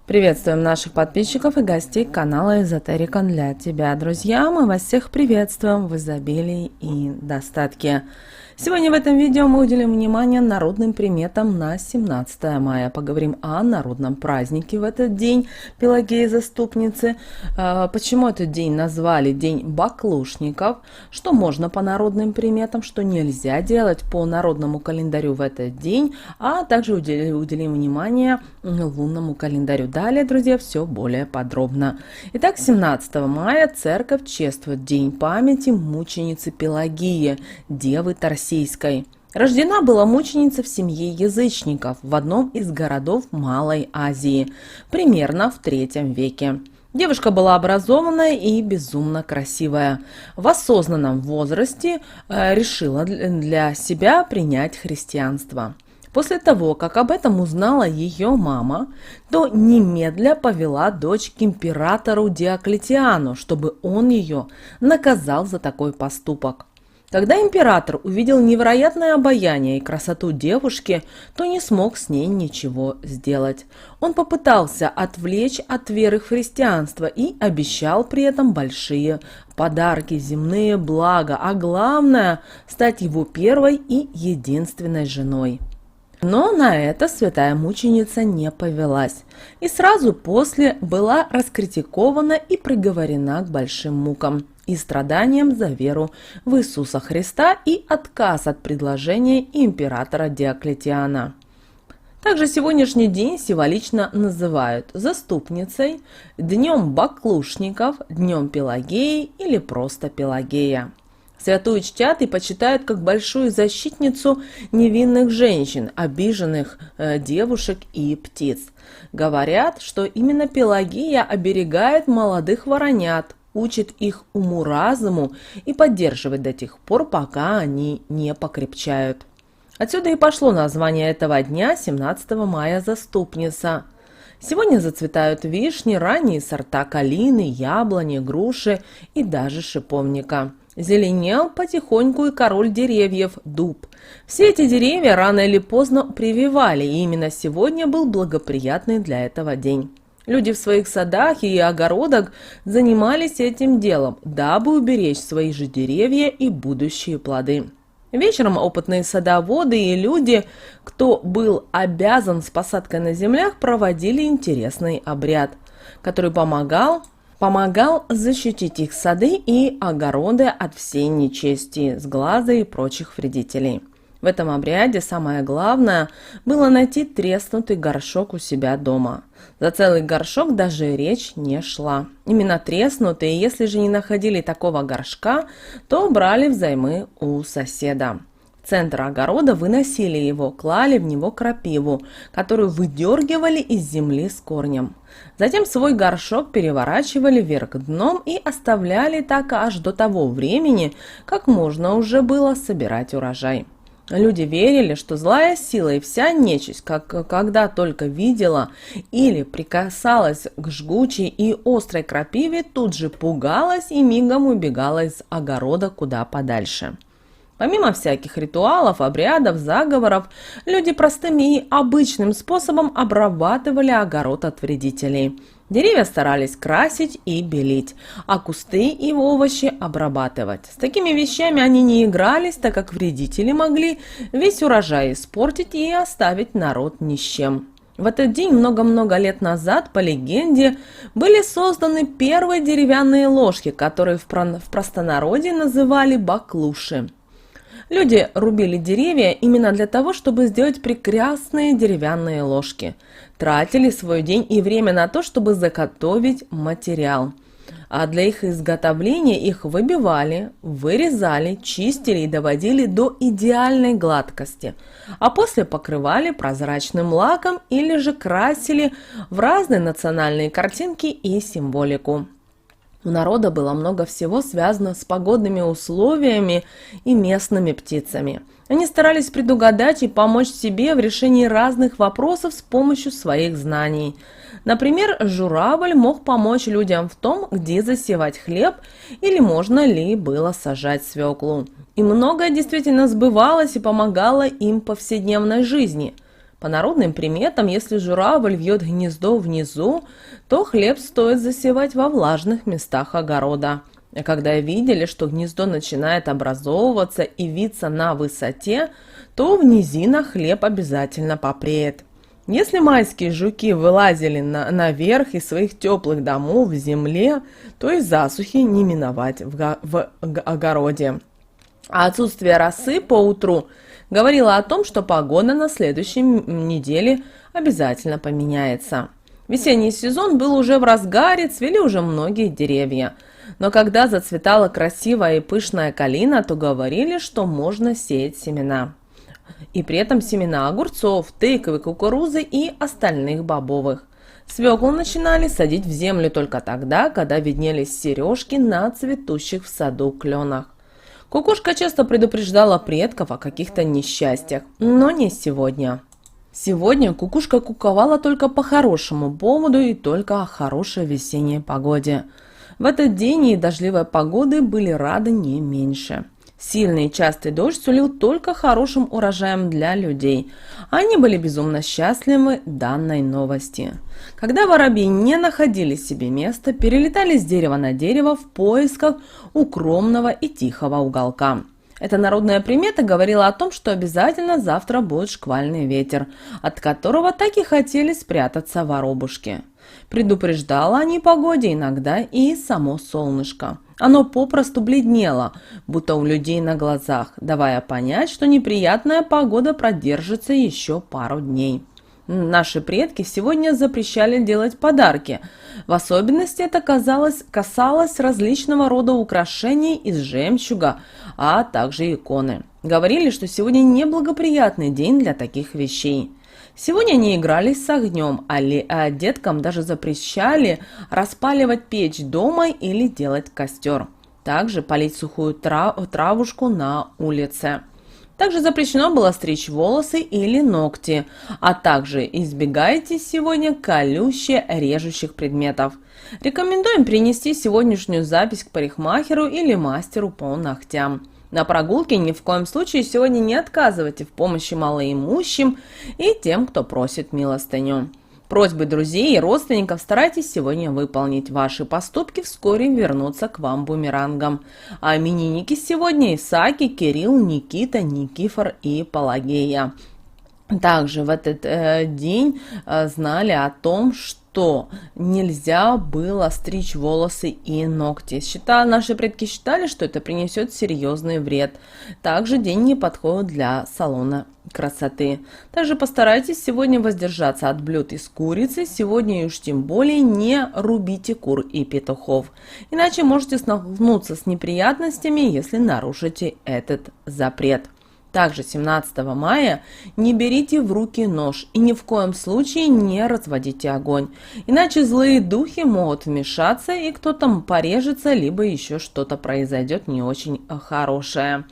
Приветствуем наших подписчиков и гостей канала Эзотерика для тебя, друзья. Мы вас всех приветствуем в изобилии и достатке. Сегодня в этом видео мы уделим внимание народным приметам на 17 мая. Поговорим о народном празднике в этот день Пелагеи Заступницы. Почему этот день назвали День Баклушников? Что можно по народным приметам, что нельзя делать по народному календарю в этот день. А также уделим внимание лунному календарю. Далее, друзья, все более подробно. Итак, 17 мая церковь чествует День памяти мученицы Пелагии, девы Тарсийской. Рождена была мученица в семье язычников в одном из городов Малой Азии, примерно в III веке. Девушка была образованная и безумно красивая. В осознанном возрасте решила для себя принять христианство. После того, как об этом узнала ее мама, то немедля повела дочь к императору Диоклетиану, чтобы он ее наказал за такой поступок. Когда император увидел невероятное обаяние и красоту девушки, то не смог с ней ничего сделать. Он попытался отвлечь от веры в христианство и обещал при этом большие подарки, земные блага, а главное – стать его первой и единственной женой. Но на это святая мученица не повелась, и сразу после была раскритикована и приговорена к большим мукам и страданиям за веру в Иисуса Христа и отказ от предложения императора Диоклетиана. Также сегодняшний день символично называют заступницей, днем баклушников, днем Пелагеи или просто Пелагея. Святую чтят и почитают как большую защитницу невинных женщин, обиженных девушек и птиц. Говорят, что именно Пелагея оберегает молодых воронят, учит их уму-разуму и поддерживает до тех пор, пока они не покрепчают. Отсюда и пошло название этого дня 17 мая «Заступница». Сегодня зацветают вишни, ранние сорта калины, яблони, груши и даже шиповника. Зеленел потихоньку и король деревьев – дуб. Все эти деревья рано или поздно прививали, и именно сегодня был благоприятный для этого день. Люди в своих садах и огородах занимались этим делом, дабы уберечь свои же деревья и будущие плоды. Вечером опытные садоводы и люди, кто был обязан с посадкой на землях, проводили интересный обряд, который помогал защитить их сады и огороды от всей нечисти, сглаза и прочих вредителей. В этом обряде самое главное было найти треснутый горшок у себя дома. За целый горшок даже речь не шла. Именно треснутый, если же не находили такого горшка, то брали взаймы у соседа. В центр огорода выносили его, клали в него крапиву, которую выдергивали из земли с корнем. Затем свой горшок переворачивали вверх дном и оставляли так аж до того времени, как можно уже было собирать урожай. Люди верили, что злая сила и вся нечисть, когда только видела или прикасалась к жгучей и острой крапиве, тут же пугалась и мигом убегала из огорода куда подальше. Помимо всяких ритуалов, обрядов, заговоров, люди простым и обычным способом обрабатывали огород от вредителей. Деревья старались красить и белить, а кусты и овощи обрабатывать. С такими вещами они не игрались, так как вредители могли весь урожай испортить и оставить народ ни с чем. В этот день много-много лет назад, по легенде, были созданы первые деревянные ложки, которые в простонародье называли баклуши. Люди рубили деревья именно для того, чтобы сделать прекрасные деревянные ложки. Тратили свой день и время на то, чтобы заготовить материал. А для их изготовления их выбивали, вырезали, чистили и доводили до идеальной гладкости. А после покрывали прозрачным лаком или же красили в разные национальные картинки и символику. У народа было много всего связано с погодными условиями и местными птицами. Они старались предугадать и помочь себе в решении разных вопросов с помощью своих знаний. Например, журавль мог помочь людям в том, где засевать хлеб или можно ли было сажать свеклу. И многое действительно сбывалось и помогало им в повседневной жизни. По народным приметам, если журавль вьет гнездо внизу, то хлеб стоит засевать во влажных местах огорода. А когда видели, что гнездо начинает образовываться и виться на высоте, то в низинах хлеб обязательно попреет. Если майские жуки вылазили наверх из своих теплых домов в земле, то и засухи не миновать в огороде. А отсутствие росы по утру говорило о том, что погода на следующей неделе обязательно поменяется. Весенний сезон был уже в разгаре, цвели уже многие деревья. Но когда зацветала красивая и пышная калина, то говорили, что можно сеять семена. И при этом семена огурцов, тыквы, кукурузы и остальных бобовых. Свеклу начинали садить в землю только тогда, когда виднелись сережки на цветущих в саду кленах. Кукушка часто предупреждала предков о каких-то несчастьях, но не сегодня. Сегодня кукушка куковала только по хорошему поводу и только о хорошей весенней погоде. В этот день и дождливой погоды были рады не меньше. Сильный и частый дождь сулил только хорошим урожаем для людей. Они были безумно счастливы данной новости. Когда воробьи не находили себе места, перелетали с дерева на дерево в поисках укромного и тихого уголка. Эта народная примета говорила о том, что обязательно завтра будет шквальный ветер, от которого так и хотели спрятаться воробушки. Предупреждало о непогоде иногда и само солнышко. Оно попросту бледнело, будто у людей на глазах, давая понять, что неприятная погода продержится еще пару дней. Наши предки сегодня запрещали делать подарки. В особенности это касалось различного рода украшений из жемчуга, а также иконы. Говорили, что сегодня неблагоприятный день для таких вещей. Сегодня они игрались с огнем, а деткам даже запрещали распаливать печь дома или делать костер. Также полить сухую травушку на улице. Также запрещено было стричь волосы или ногти, а также избегайте сегодня колюще режущих предметов. Рекомендуем принести сегодняшнюю запись к парикмахеру или мастеру по ногтям. На прогулке ни в коем случае сегодня не отказывайте в помощи малоимущим и тем, кто просит милостыню. Просьбы друзей и родственников старайтесь сегодня выполнить. Ваши поступки вскоре вернутся к вам бумерангом. А именинники сегодня Исааки, Кирилл, Никита, Никифор и Пелагея. Также в этот день знали о том, что нельзя было стричь волосы и ногти. Наши предки считали, что это принесет серьезный вред. Также день не подходит для салона красоты. Также постарайтесь сегодня воздержаться от блюд из курицы. Сегодня и уж тем более не рубите кур и петухов. Иначе можете столкнуться с неприятностями, если нарушите этот запрет. Также 17 мая не берите в руки нож и ни в коем случае не разводите огонь, иначе злые духи могут вмешаться и кто-то порежется, либо еще что-то произойдет не очень хорошее.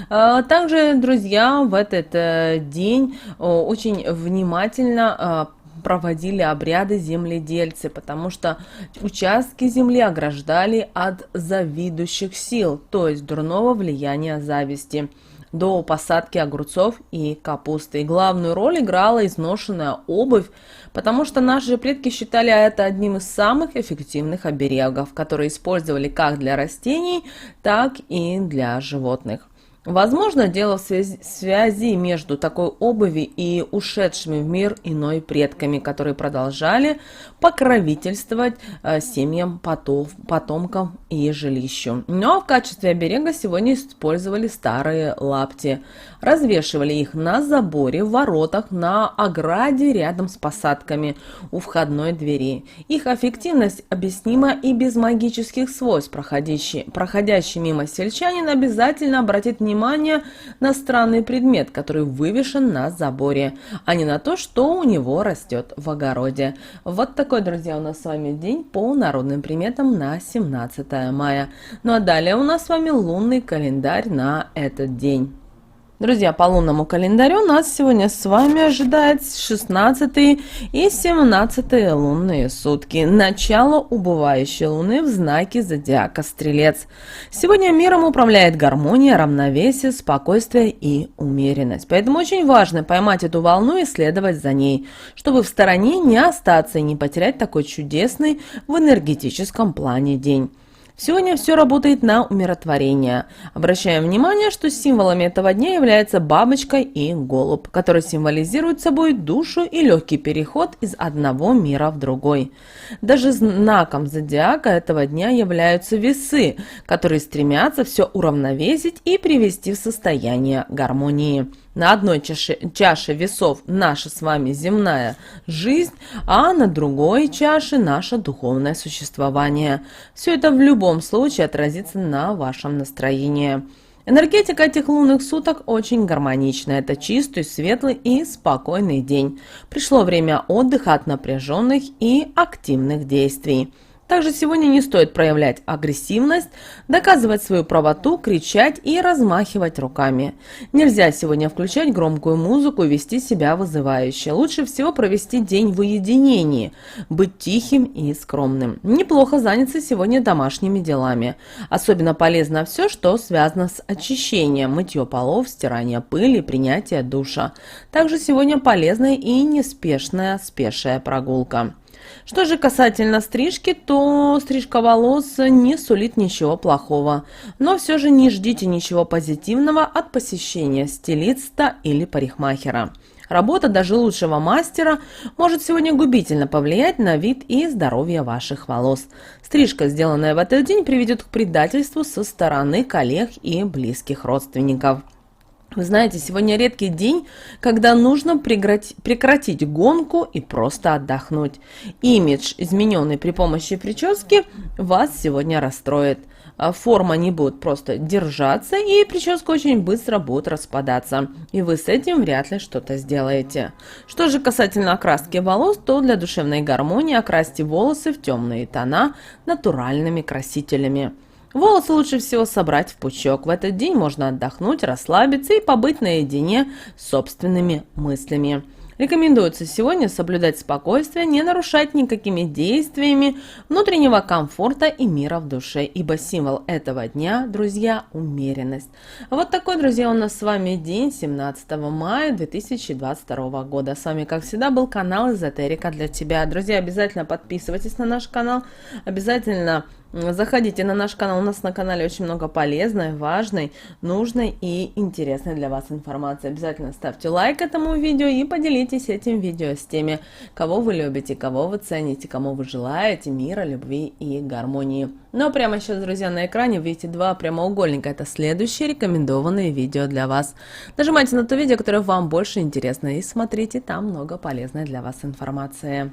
Также, друзья, в этот день очень внимательно проводили обряды земледельцы, потому что участки земли ограждали от завидующих сил, то есть дурного влияния зависти, до посадки огурцов и капусты. И главную роль играла изношенная обувь, потому что наши предки считали это одним из самых эффективных оберегов, которые использовали как для растений, так и для животных. Возможно, дело в связи между такой обувью и ушедшими в мир иной предками, которые продолжали покровительствовать семьям, потомкам и жилищу. Но в качестве оберега сегодня использовали старые лапти. Развешивали их на заборе, в воротах, на ограде рядом с посадками у входной двери. Их эффективность объяснима и без магических свойств. Проходящий мимо сельчанин обязательно обратит внимание на странный предмет, который вывешен на заборе, а не на то, что у него растет в огороде. Вот такой, друзья, у нас с вами день по народным приметам на 17 мая. Ну а далее у нас с вами лунный календарь на этот день. Друзья, по лунному календарю нас сегодня с вами ожидает 16 и 17 лунные сутки. Начало убывающей луны в знаке зодиака Стрелец. Сегодня миром управляет гармония, равновесие, спокойствие и умеренность. Поэтому очень важно поймать эту волну и следовать за ней, чтобы в стороне не остаться и не потерять такой чудесный в энергетическом плане день. Сегодня все работает на умиротворение. Обращаем внимание, что символами этого дня являются бабочка и голубь, которые символизируют собой душу и легкий переход из одного мира в другой. Даже знаком зодиака этого дня являются весы, которые стремятся все уравновесить и привести в состояние гармонии. На одной чаше весов наша с вами земная жизнь, а на другой чаше наше духовное существование. Все это в любом случае отразится на вашем настроении. Энергетика этих лунных суток очень гармоничная. Это чистый, светлый и спокойный день. Пришло время отдыха от напряженных и активных действий. Также сегодня не стоит проявлять агрессивность, доказывать свою правоту, кричать и размахивать руками. Нельзя сегодня включать громкую музыку и вести себя вызывающе. Лучше всего провести день в уединении, быть тихим и скромным. Неплохо заняться сегодня домашними делами. Особенно полезно все, что связано с очищением, мытье полов, стирание пыли, принятие душа. Также сегодня полезная и неспешная пешая прогулка. Что же касательно стрижки, то стрижка волос не сулит ничего плохого. Но все же не ждите ничего позитивного от посещения стилиста или парикмахера. Работа даже лучшего мастера может сегодня губительно повлиять на вид и здоровье ваших волос. Стрижка, сделанная в этот день, приведет к предательству со стороны коллег и близких родственников. Вы знаете, сегодня редкий день, когда нужно прекратить гонку и просто отдохнуть. Имидж, измененный при помощи прически, вас сегодня расстроит. Форма не будет просто держаться, и прическа очень быстро будет распадаться. И вы с этим вряд ли что-то сделаете. Что же касательно окраски волос, то для душевной гармонии окрасьте волосы в темные тона натуральными красителями. Волосы лучше всего собрать в пучок. В этот день можно отдохнуть, расслабиться и побыть наедине с собственными мыслями. Рекомендуется сегодня соблюдать спокойствие, не нарушать никакими действиями внутреннего комфорта и мира в душе, ибо символ этого дня, друзья, умеренность. Вот такой, друзья, у нас с вами день 17 мая 2022 года. С вами, как всегда, был канал Эзотерика для тебя. Друзья, обязательно подписывайтесь на наш канал, обязательно заходите на наш канал, у нас на канале очень много полезной, важной, нужной и интересной для вас информации. Обязательно ставьте лайк этому видео и поделитесь этим видео с теми, кого вы любите, кого вы цените, кому вы желаете мира, любви и гармонии. Но прямо сейчас, друзья, на экране вы видите два прямоугольника. Это следующие рекомендованные видео для вас. Нажимайте на то видео, которое вам больше интересно, и смотрите, там много полезной для вас информации.